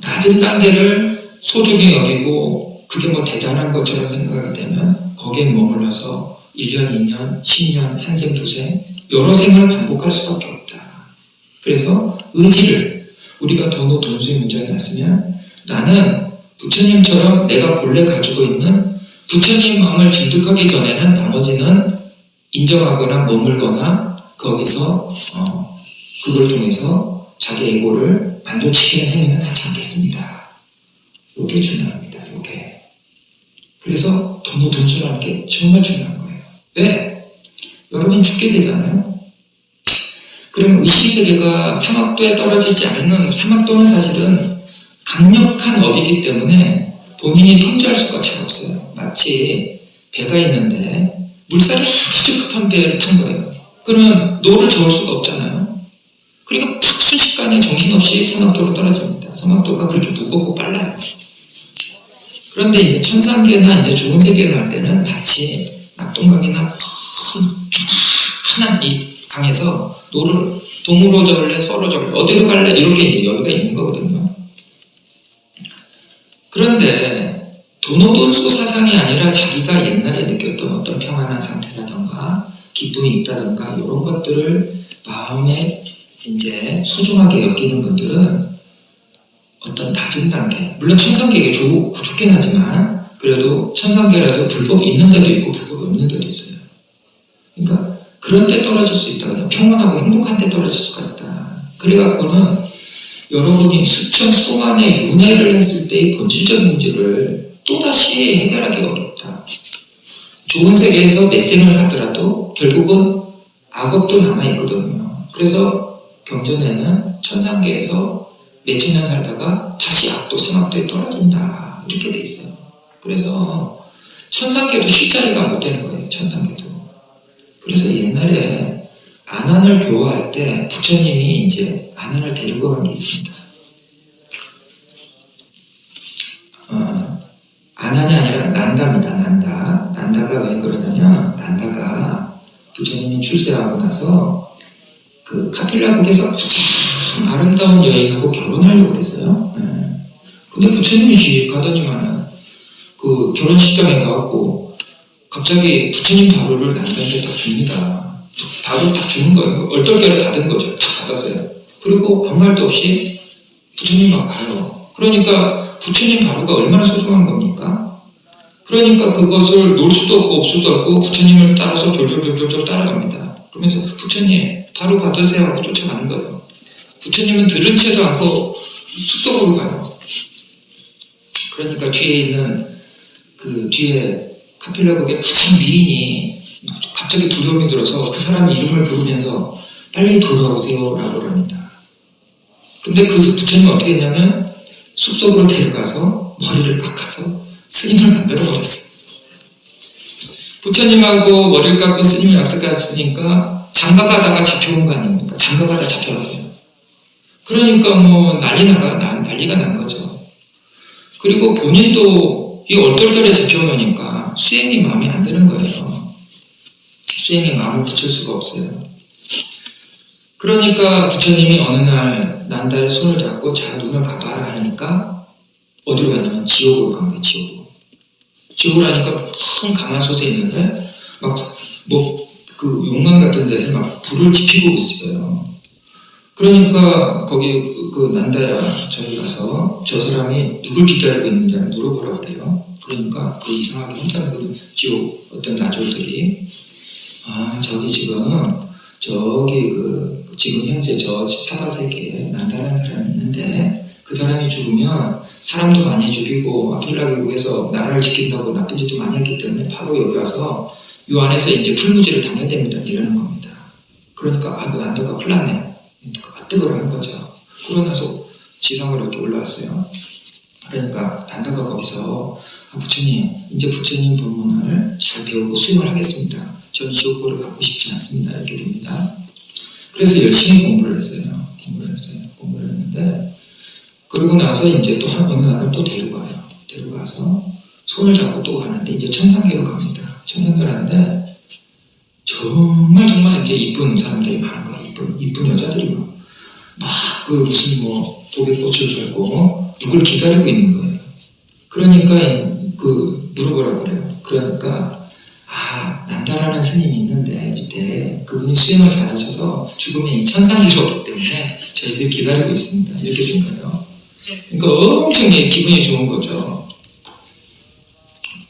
낮은 단계를 소중히 여기고 그게 대단한 것처럼 생각하게 되면 거기에 머물러서 1년, 2년, 10년, 한 생, 두 생 여러 생을 반복할 수밖에 없다. 그래서 의지를 우리가 도노돈수의 문장이 왔으면 나는 부처님처럼 내가 본래 가지고 있는 부처님 마음을 증득하기 전에는 나머지는 인정하거나 머물거나 거기서 그걸 통해서 자기 에고를 만족시키는 행위는 하지 않겠습니다. 이게 중요합니다. 이게. 그래서 도노돈수라는 게 정말 중요한 거예요. 왜? 여러분이 죽게 되잖아요. 그러면 의식세계가 삼학도에 떨어지지 않는, 삼학도는 사실은 강력한 업이기 때문에 본인이 통제할 수가 잘 없어요. 마치 배가 있는데 물살이 아주 급한 배를 탄 거예요. 그러면 노를 저을 수가 없잖아요. 그러니까 팍 순식간에 정신없이 사막도로 떨어집니다. 사막도가 그렇게 무겁고 빨라요. 그런데 이제 천상계나 이제 좋은 세계를 할 때는 마치 낙동강이나 큰 편안한 이 강에서 노를 동으로 저을래 서로 저을래 어디로 갈래 이렇게 이제 여유가 있는 거거든요. 그런데 도노돈수 사상이 아니라 자기가 옛날에 느꼈던 어떤 평안한 상태라던가 기쁨이 있다던가 이런 것들을 마음에 이제 소중하게 여기는 분들은 어떤 낮은 단계, 물론 천상계가 좋긴 하지만 그래도 천상계라도 불법이 있는 데도 있고 불법이 없는 데도 있어요. 그러니까 그런 데 떨어질 수 있다. 그냥 평온하고 행복한 데 떨어질 수가 있다. 그래갖고는 여러분이 수천수만의 윤회를 했을 때의 본질적 문제를 또다시 해결하기가 어렵다. 좋은 세계에서 몇 생을 가더라도 결국은 악업도 남아있거든요. 그래서 경전에는 천상계에서 몇천 년 살다가 다시 악도 사막도에 떨어진다. 이렇게 돼 있어요. 그래서 천상계도 쉴자리가 못 되는 거예요. 천상계도. 그래서 옛날에 안한을 교화할 때 부처님이 이제 안한을 데리고 간 게 있습니다. 안한이 아니라 난다입니다. 난다. 난다가 왜 그러냐면 난다가 부처님이 출세하고 나서 그 카필라국에서 가장 아름다운 여인하고 결혼하려고 그랬어요. 근데 부처님이 가더니만은 그 결혼식장에 가갖고 갑자기 부처님 바로를 난다한테 딱 줍니다. 바로 딱 주는 거예요. 얼떨결에 받은 거죠. 딱 받았어요. 그리고 아무 말도 없이 부처님만 가요. 그러니까 부처님 바로가 얼마나 소중한 겁니까? 그러니까 그것을 놓을 수도 없고 없을 수도 없고 부처님을 따라서 졸졸졸졸 따라갑니다. 그러면서 부처님 바로 받으세요 하고 쫓아가는 거예요. 부처님은 들은 채도 않고 숲속으로 가요. 그러니까 뒤에 있는 그 뒤에 카필라국의 가장 미인이 갑자기 두려움이 들어서 그 사람의 이름을 부르면서 빨리 돌아오세요 라고 합니다. 근데 그 부처님이 어떻게 했냐면 숲속으로 데려가서 머리를 깎아서 스님을 만들어버렸어요. 부처님하고 머리를 깎고 스님을 약속했으니까 장가가다가 잡혀온 거 아닙니까? 장가가다 잡혀왔어요. 그러니까 뭐 난리가 난 거죠. 그리고 본인도 이 얼떨결에 잡혀오니까 수행이 마음에 안 드는 거예요. 수행에 마음을 붙일 수가 없어요. 그러니까 부처님이 어느 날 난다의 손을 잡고 자 눈을 감아라 하니까 어디로 갔냐면 지옥으로 간 거예요. 지옥으로 하니까 큰 가마솥에 있는데 막 뭐 그 용광 같은 데서 막 불을 지피고 있어요. 그러니까 거기 그 난다야 저기 가서 저 사람이 누굴 기다리고 있는지 물어보라 그래요. 그러니까 그 이상하게 험상거든 지옥 어떤 나조들이 저기 저기 지금 현재 저 사바세계에 난다라는 사람이 있는데 그 사람이 죽으면 사람도 많이 죽이고 아필라기국에서 나라를 지킨다고 나쁜 짓도 많이 했기 때문에 바로 여기 와서 이 안에서 이제 풀무지를 당해야 됩니다. 이러는 겁니다. 그러니까 그 난다가 큰일 났네. 뜨거워 한 거죠. 그러고 나서 지상으로 이렇게 올라왔어요. 그러니까 난다가 거기서 부처님 이제 부처님 법문을 잘 배우고 수행을 하겠습니다. 전 지옥고를 받고 싶지 않습니다. 이렇게 됩니다. 그래서 열심히 공부를 했어요. 공부를 했는데 그러고 나서 이제 또 어느 날은 또 데려가서 손을 잡고 또 가는데 이제 천상계로 갑니다. 천상계로 가는데 정말 이제 이쁜 사람들이 많은 거예요. 이쁜 여자들이 막 무슨 도배꽃을 들고 누굴 기다리고 있는 거예요. 그러니까 물어보라고 그래요. 그러니까 난다라는 스님이 있는데 밑에 그분이 수행을 잘하셔서 죽으면 이 천상계로 오기 때문에 저희들 기다리고 있습니다. 이렇게 된 거예요. 그러니까 엄청 기분이 좋은 거죠.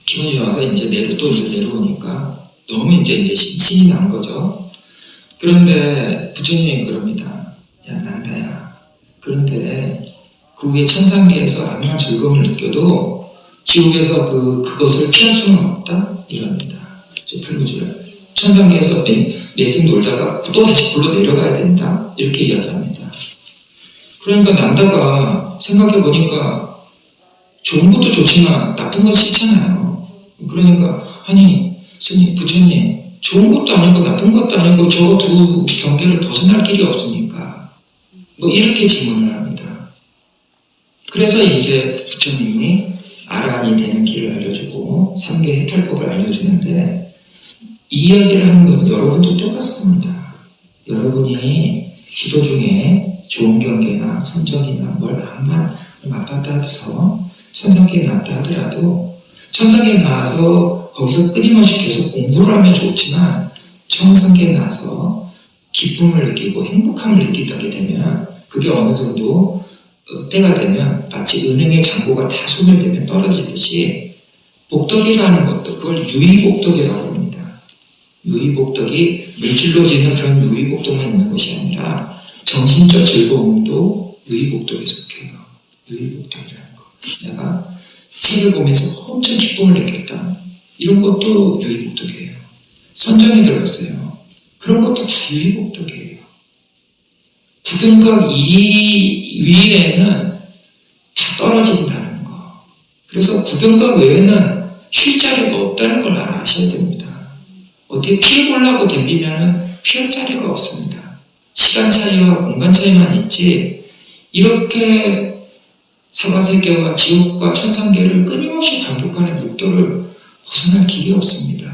기분이 좋아서 이제 내려오니까 너무 이제 신이 난 거죠. 그런데 부처님이 그럽니다. 야 난다야. 그런데 그 위에 천상계에서 아무런 즐거움을 느껴도 지옥에서 그것을 피할 수는 없다. 이럽니다. 풀무지를 천상계에서 몇생 놀다가 또 다시 굴러 내려가야 된다. 이렇게 이야기합니다. 그러니까 난다가 생각해보니까 좋은 것도 좋지만 나쁜 건 싫잖아요. 그러니까 아니 스님 부처님 좋은 것도 아니고 나쁜 것도 아니고 저 두 경계를 벗어날 길이 없습니까? 뭐 이렇게 질문을 합니다. 그래서 이제 부처님이 아라한이 되는 길을 알려주고 3계 해탈법을 알려주는데 이 이야기를 하는 것은 여러분도 똑같습니다. 여러분이 기도 중에 좋은 경계나 선정이나 뭘 암만 맛봤다 해서 천상계에 나왔다 하더라도 천상계에 나와서 거기서 끊임없이 계속 공부를 하면 좋지만 천상계에 나와서 기쁨을 느끼고 행복함을 느끼게 되면 그게 어느 정도 때가 되면 마치 은행의 잔고가 다 소멸되면 떨어지듯이 복덕이라는 것도 그걸 유의복덕이라고 합니다. 유의복덕이 물질로 지는 그런 유의복덕만 있는 것이 아니라 정신적 즐거움도 유의복덕에 속해요. 유의복덕이라는 거. 내가 책을 보면서 엄청 기쁨을 느꼈다. 이런 것도 유의복덕이에요. 선정이 들었어요. 그런 것도 다 유의복덕이에요. 구경각 위에는 다 떨어진다는 거. 그래서 구경각 외에는 쉴 자리가 없다는 걸 아셔야 됩니다. 어떻게 피해보려고 덤비면 피할 자리가 없습니다. 시간 차이와 공간 차이만 있지 이렇게 사바세계와 지옥과 천상계를 끊임없이 반복하는 육도를 벗어날 길이 없습니다.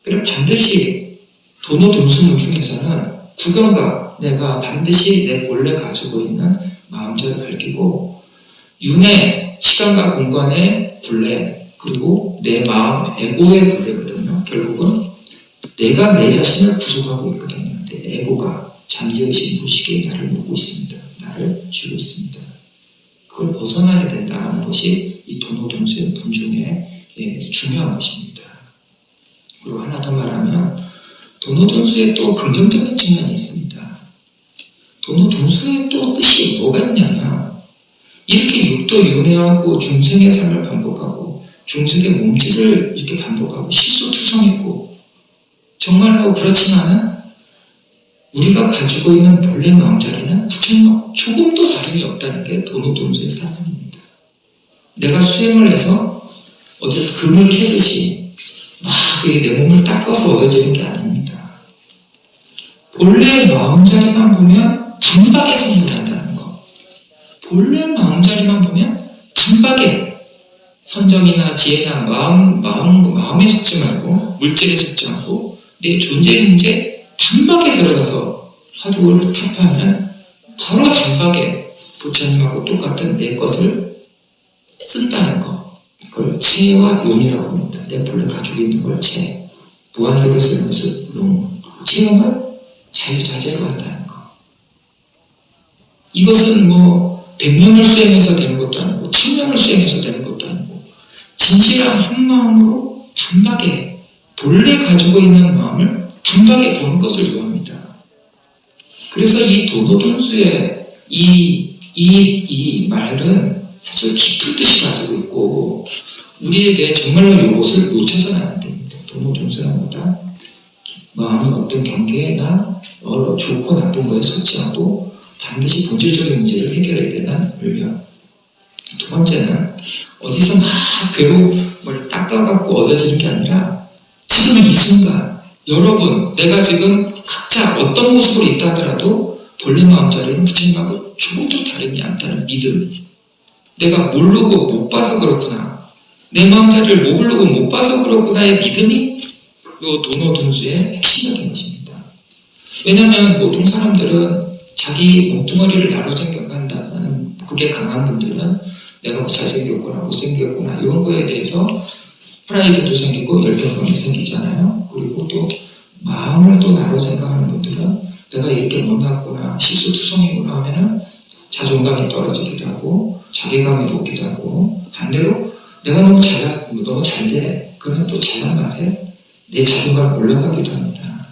그래 반드시 도노동수문 중에서는 구경각 내가 반드시 내 본래 가지고 있는 마음자를 밝히고 윤회 시간과 공간의 굴레 그리고 내 마음 에고의 굴레거든요. 결국은 내가 내 자신을 구속하고 있거든요. 내 에고가 잠재의식 무의식에 나를 놓고 있습니다. 나를 쥐고 있습니다. 그걸 벗어나야 된다는 것이 이 도노동수의 분중에 중요한 것입니다. 그리고 하나 더 말하면 도노동수에 또 긍정적인 측면이 있습니다. 도노동수에 또 뜻이 뭐가 있냐면 이렇게 육도 윤회하고 중생의 삶을 반복하고 중생의 몸짓을 이렇게 반복하고 실수투성이고 정말로 그렇지만은 우리가 가지고 있는 본래 마음자리는 부처님하고 조금도 다름이 없다는 게 도노동수의 사상입니다. 내가 수행을 해서 어디서 금을 캐듯이 막 내 몸을 닦아서 얻어지는 게 아닙니다. 본래 마음자리만 보면 단박에 성불한다는 거. 본래 마음자리만 보면 단박에 선정이나 지혜나 마음에 속지 말고 물질에 속지 않고 내 존재 문제 단박에 들어가서 화두를 탑하면 바로 단박에 부처님하고 똑같은 내 것을 쓴다는 거. 그걸 체와 용이라고 합니다. 내 본래 가지고 있는 걸 체. 무한대로 쓰는 것을 용. 체험을 자유자재로 한다는 거. 이것은 뭐 100년을 수행해서 되는 것도 아니고 1000년을 수행해서 되는 것도 아니고 진실한 한 마음으로 단박에 본래 가지고 있는 마음을 단박에 보는 것을 요합니다. 그래서 이 도노동수의 이 말은 사실 깊은 뜻이 가지고 있고 우리에게 정말로 이것을 놓쳐서는 안 됩니다. 도노동수는 뭐다? 마음이 어떤 경계나 좋고 나쁜 거에 속지 않고 반드시 본질적인 문제를 해결해야 되는 물명. 두 번째는 어디서 막 괴로움을 닦아갖고 얻어지는 게 아니라 지금 이 순간 여러분 내가 지금 각자 어떤 모습으로 있다 하더라도 본래 마음자리는 부처님하고 조금도 다름이 않다는 믿음. 내가 모르고 못 봐서 그렇구나. 내 마음자리를 모르고 못 봐서 그렇구나의 믿음이 이 도노동수의 핵심적인 것입니다. 왜냐하면 보통 사람들은 자기 몸뚱어리를 나로 생각한다는 그게 강한 분들은 내가 뭐 잘생겼구나 못생겼구나 이런 거에 대해서 프라이드도 생기고 열등감도 생기잖아요. 그리고 또 마음을 또 나로 생각하는 분들은 내가 이렇게 못났구나 실수투성이구나 하면은 자존감이 떨어지기도 하고 자괴감이 높기도 하고 반대로 내가 너무 잘돼 그러면 또 잘난 맛에 내 자존감이 올라가기도 합니다.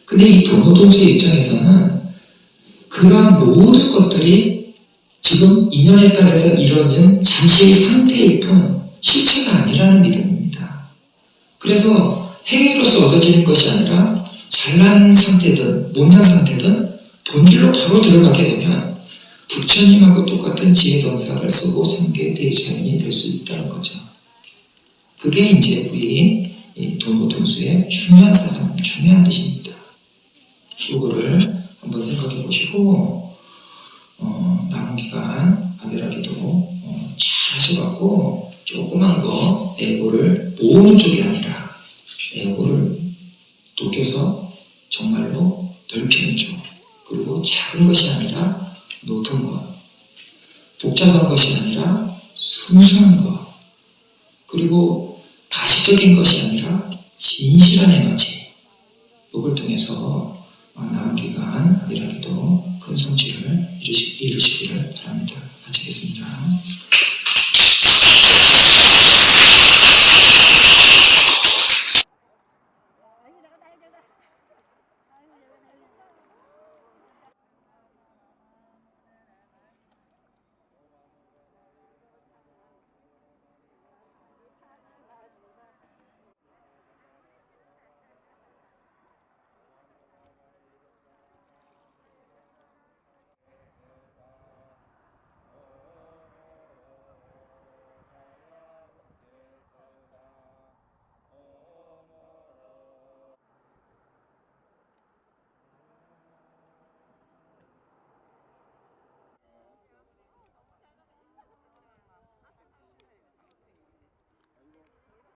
근데 이 도노동수의 입장에서는 그러한 모든 것들이 지금 인연에 따라서 이루어진 잠시의 상태일 뿐 실체가 아니라는 믿음입니다. 그래서 행위로서 얻어지는 것이 아니라 잘난 상태든 못난 상태든 본질로 바로 들어가게 되면 부처님하고 똑같은 지혜동사를 쓰고 삼계 대자연이 될 수 있다는 거죠. 그게 이제 우리 이 돈오돈수의 중요한 사상, 중요한 뜻입니다. 이거를 한번 생각해 보시고 남은 기간 아벨하기도 잘 하셔갖고 조그만 거 에고를 모으는 쪽이 아니라 에고를 녹여서 정말로 넓히는 쪽, 그리고 작은 것이 아니라 높은 것, 복잡한 것이 아니라 순수한 것, 그리고 가식적인 것이 아니라 진실한 에너지, 이걸 통해서 남은 기간 아벨하기도 큰 성취를 이루시기를 바랍니다. 마치겠습니다.